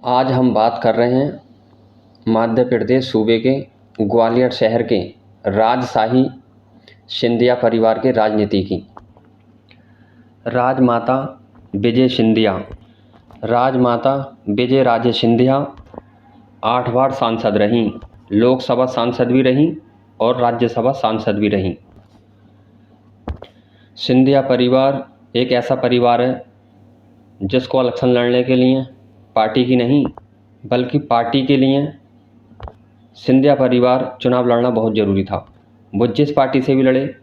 आज हम बात कर रहे हैं मध्य प्रदेश सूबे के ग्वालियर शहर के राजशाही सिंधिया परिवार के राजनीति की। राजमाता विजय सिंधिया। राजमाता विजय राजे सिंधिया 8 बार सांसद रहीं, लोकसभा सांसद भी रहीं और राज्यसभा सांसद भी रहीं। सिंधिया परिवार एक ऐसा परिवार है जिसको इलेक्शन लड़ने के लिए पार्टी की नहीं बल्कि पार्टी के लिए सिंधिया परिवार चुनाव लड़ना बहुत ज़रूरी था। वो जिस पार्टी से भी लड़े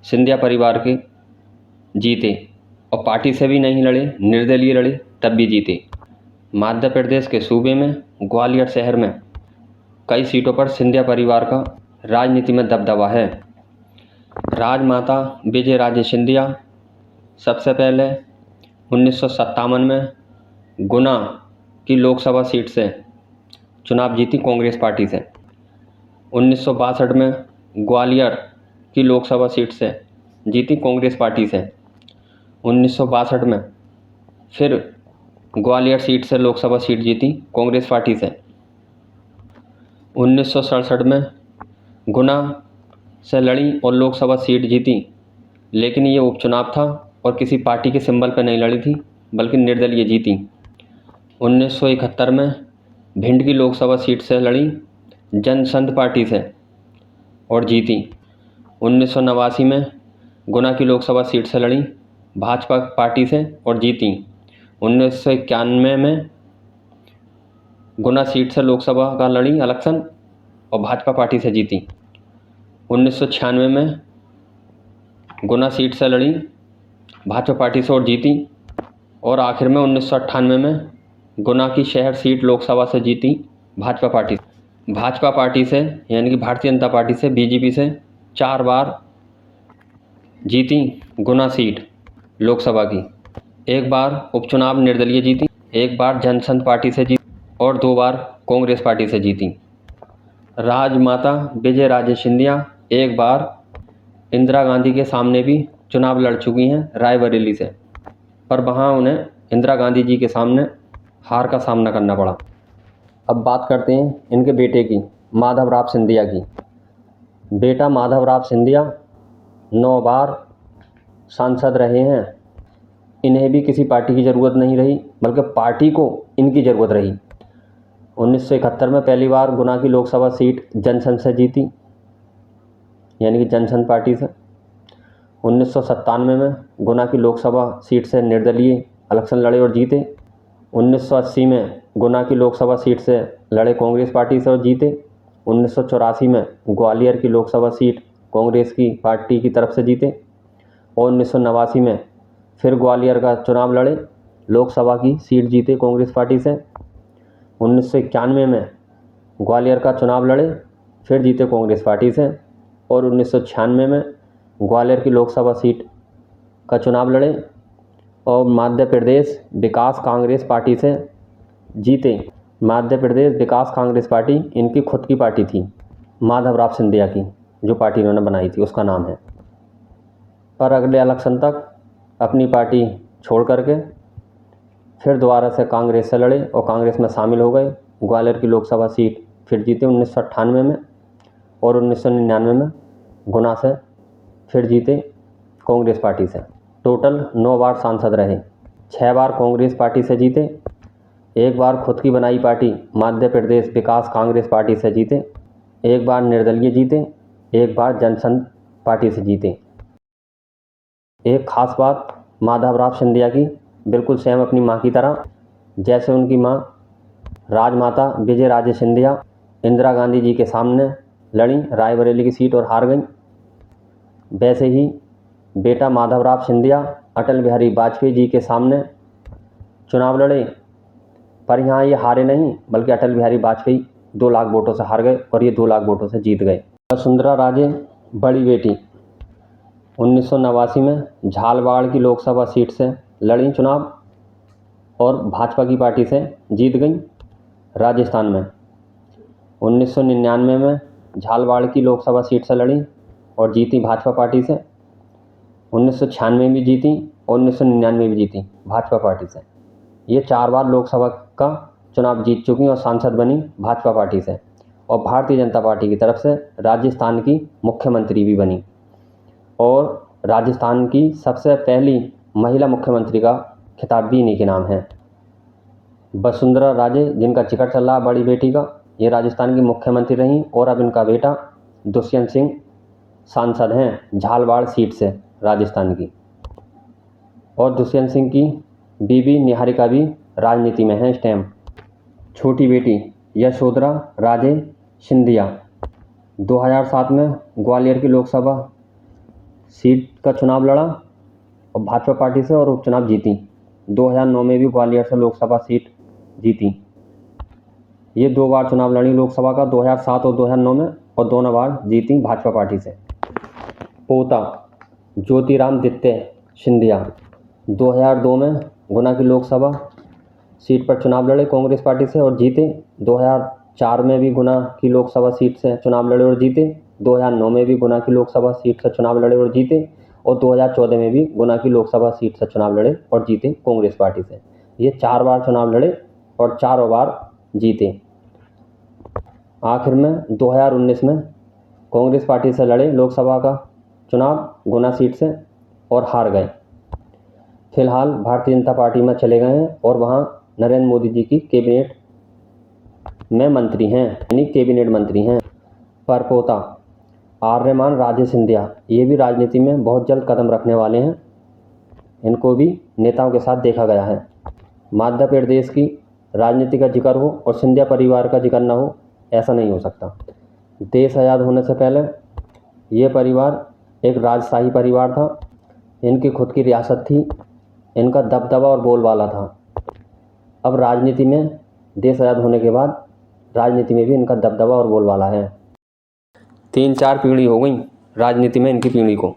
सिंधिया परिवार के जीते, और पार्टी से भी नहीं लड़े, निर्दलीय लड़े, तब भी जीते। मध्य प्रदेश के सूबे में ग्वालियर शहर में कई सीटों पर सिंधिया परिवार का राजनीति में दबदबा है। राजमाता विजय राजे सिंधिया सबसे पहले 1957 में गुना की लोकसभा सीट से चुनाव जीती कांग्रेस पार्टी से। 1962 में ग्वालियर की लोकसभा सीट से जीती कांग्रेस पार्टी से। 1962 में फिर ग्वालियर सीट से लोकसभा सीट जीती कांग्रेस पार्टी से। 1967 में गुना से लड़ी और लोकसभा सीट जीती, लेकिन ये उपचुनाव था और किसी पार्टी के सिंबल पर नहीं लड़ी थी बल्कि निर्दलीय जीती। 1971 में भिंड की लोकसभा सीट से लड़ी जनसंघ पार्टी से और जीती। 1989 में गुना की लोकसभा सीट से लड़ी भाजपा पार्टी से और जीती। 1991 में गुना सीट से लोकसभा का लड़ी इलेक्शन और भाजपा पार्टी से जीती। 1996 में गुना सीट से लड़ी भाजपा पार्टी से और जीती, और आखिर में 1998 में गुना की शहर सीट लोकसभा से जीती भाजपा पार्टी। भाजपा पार्टी से यानी कि भारतीय जनता पार्टी से, बीजेपी से 4 बार जीती गुना सीट लोकसभा की। 1 बार उपचुनाव निर्दलीय जीती, 1 बार जनसंघ पार्टी से जीती और 2 बार कांग्रेस पार्टी से जीती। राजमाता विजय राजे सिंधिया 1 बार इंदिरा गांधी के सामने भी चुनाव लड़ चुकी हैं रायबरेली से, पर वहाँ उन्हें इंदिरा गांधी जी के सामने हार का सामना करना पड़ा। अब बात करते हैं इनके बेटे की, माधवराव सिंधिया की। बेटा माधवराव सिंधिया 9 बार सांसद रहे हैं। इन्हें भी किसी पार्टी की ज़रूरत नहीं रही बल्कि पार्टी को इनकी ज़रूरत रही। 1971 में पहली बार गुना की लोकसभा सीट जनसंघ से जीती यानी कि जनसंघ पार्टी से। 1997 में गुना की लोकसभा सीट से निर्दलीय इलेक्शन लड़े और जीते। 1980 में गुना की लोकसभा सीट से लड़े कांग्रेस पार्टी से और जीते। 1984 में ग्वालियर की लोकसभा सीट कांग्रेस की पार्टी की तरफ से जीते, और 1989 में फिर ग्वालियर का चुनाव लड़े, लोकसभा की सीट जीते कांग्रेस पार्टी से। 1991 में ग्वालियर का चुनाव लड़े, फिर जीते कांग्रेस पार्टी से, और 1996 में ग्वालियर की लोकसभा सीट का चुनाव लड़े और मध्य प्रदेश विकास कांग्रेस पार्टी से जीते। मध्य प्रदेश विकास कांग्रेस पार्टी इनकी खुद की पार्टी थी, माधवराव सिंधिया की, जो पार्टी इन्होंने बनाई थी उसका नाम है। पर अगले इलेक्शन तक अपनी पार्टी छोड़ करके फिर दोबारा से कांग्रेस से लड़े और कांग्रेस में शामिल हो गए। ग्वालियर की लोकसभा सीट फिर जीते 1998 में, और 1999 में गुना से फिर जीते कांग्रेस पार्टी से। टोटल 9 बार सांसद रहे। 6 बार कांग्रेस पार्टी से जीते, 1 बार खुद की बनाई पार्टी मध्य प्रदेश विकास कांग्रेस पार्टी से जीते, 1 बार निर्दलीय जीते, 1 बार जनसंघ पार्टी से जीते। एक ख़ास बात माधवराव सिंधिया की, बिल्कुल सेम अपनी माँ की तरह, जैसे उनकी माँ राजमाता विजय राजे सिंधिया इंदिरा गांधी जी के सामने लड़ी रायबरेली की सीट और हार गई, वैसे ही बेटा माधवराव सिंधिया अटल बिहारी वाजपेयी जी के सामने चुनाव लड़े, पर यहाँ ये हारे नहीं बल्कि अटल बिहारी वाजपेयी 2 लाख वोटों से हार गए और ये 2 लाख वोटों से जीत गए। वसुंधरा राजे बड़ी बेटी 1989 में झालवाड़ की लोकसभा सीट से लड़ी चुनाव और भाजपा की पार्टी से जीत गई राजस्थान में। 1999 में झालवाड़ की लोकसभा सीट से लड़ी और जीती भाजपा पार्टी से। 1996 भी जीती और 1999 भी जीती भाजपा पार्टी से। ये 4 बार लोकसभा का चुनाव जीत चुकी और सांसद बनी भाजपा पार्टी से, और भारतीय जनता पार्टी की तरफ से राजस्थान की मुख्यमंत्री भी बनी, और राजस्थान की सबसे पहली महिला मुख्यमंत्री का खिताब भी इन्हीं के नाम है। वसुंधरा राजे, जिनका जिक्र चल रहा है बड़ी बेटी का, ये राजस्थान की मुख्यमंत्री रहीं, और अब इनका बेटा दुष्यंत सिंह सांसद हैं झालवाड़ सीट से राजस्थान की। और दुष्यंत सिंह की बीबी निहारिका भी राजनीति में है इस टाइम। छोटी बेटी यशोधरा राजे सिंधिया 2007 में ग्वालियर की लोकसभा सीट का चुनाव लड़ा और भाजपा पार्टी से, और उपचुनाव जीती। 2009 में भी ग्वालियर से लोकसभा सीट जीती। ये 2 बार चुनाव लड़ी लोकसभा का, 2007 और 2009 में, और दोनों बार जीती भाजपा पार्टी से। पोता ज्योतिरादित्य सिंधिया 2002 में गुना की लोकसभा सीट पर चुनाव लड़े कांग्रेस पार्टी से और जीते। 2004 में भी गुना की लोकसभा सीट से चुनाव लड़े और जीते। 2009 में भी गुना की लोकसभा सीट से चुनाव लड़े और जीते, और 2014 में भी गुना की लोकसभा सीट से चुनाव लड़े और जीते कांग्रेस पार्टी से। ये 4 बार चुनाव लड़े और चारों बार जीते। आखिर में 2019 में कांग्रेस पार्टी से लड़े लोकसभा का चुनाव गुना सीट से और हार गए। फिलहाल भारतीय जनता पार्टी में चले गए हैं और वहाँ नरेंद्र मोदी जी की कैबिनेट में मंत्री हैं, यानी कैबिनेट मंत्री हैं। परपोता आर्यमान राजे सिंधिया, ये भी राजनीति में बहुत जल्द कदम रखने वाले हैं। इनको भी नेताओं के साथ देखा गया है। मध्य प्रदेश की राजनीति का जिक्र हो और सिंधिया परिवार का जिक्र ना हो, ऐसा नहीं हो सकता। देश आज़ाद होने से पहले ये परिवार एक राजशाही परिवार था। इनकी खुद की रियासत थी, इनका दबदबा और बोलबाला था। अब राजनीति में, देश आज़ाद होने के बाद राजनीति में भी इनका दबदबा और बोलबाला है। 3-4 पीढ़ी हो गई राजनीति में इनकी पीढ़ी को।